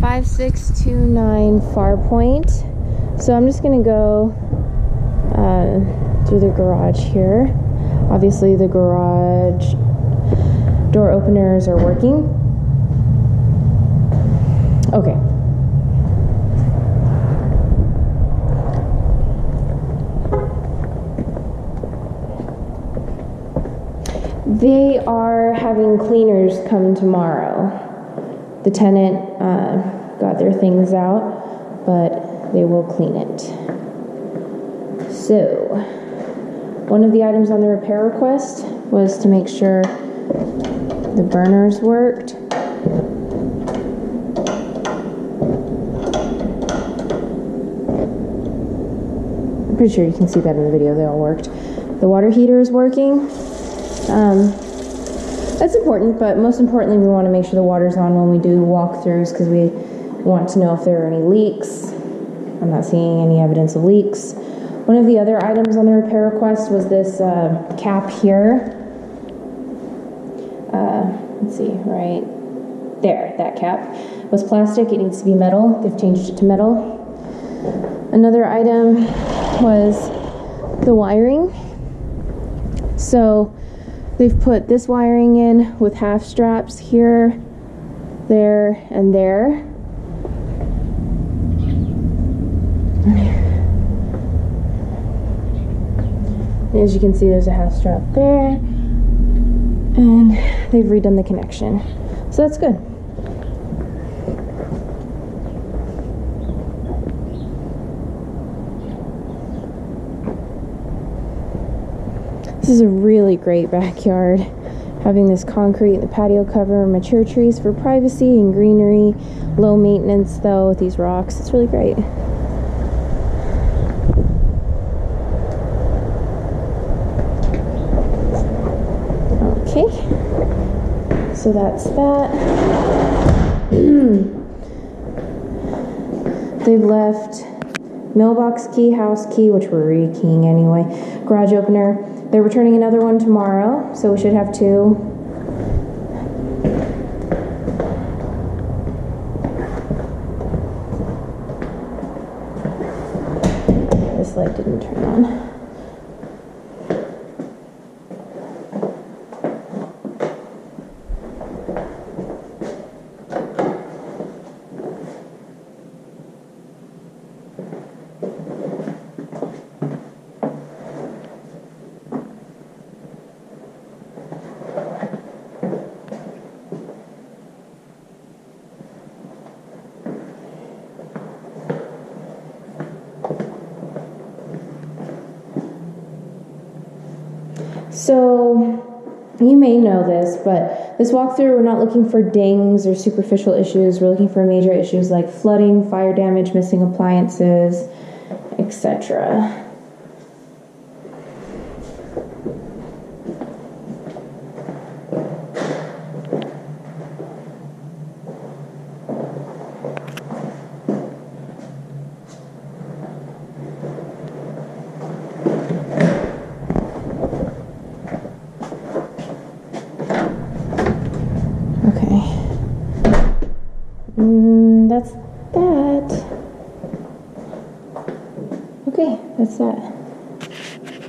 5629 Farpoint. So I'm just gonna go through the garage here. Obviously the garage door openers are working. Okay. They are having cleaners come tomorrow. The tenant got their things out, but they will clean it. So, one of the items on the repair request was to make sure the burners worked. I'm pretty sure you can see that in the video, they all worked. The water heater is working. That's important, but most importantly, we want to make sure the water's on when we do walkthroughs because we want to know if there are any leaks. I'm not seeing any evidence of leaks. One of the other items on the repair request was this cap here. Let's see, right there, that cap was plastic. It needs to be metal. They've changed it to metal. Another item was the wiring. So they've put this wiring in with half straps here, there, and there. As you can see, there's a half strap there. And they've redone the connection. So that's good. This is a really great backyard. Having this concrete in the patio cover, mature trees for privacy and greenery. Low maintenance though with these rocks. It's really great. Okay. So that's that. They've left mailbox key, house key, which we're rekeying anyway, garage opener. They're returning another one tomorrow, so we should have two. This light didn't turn on. So, you may know this, but this walkthrough, we're not looking for dings or superficial issues. We're looking for major issues like flooding, fire damage, missing appliances, etc. That's that. Okay, that's that.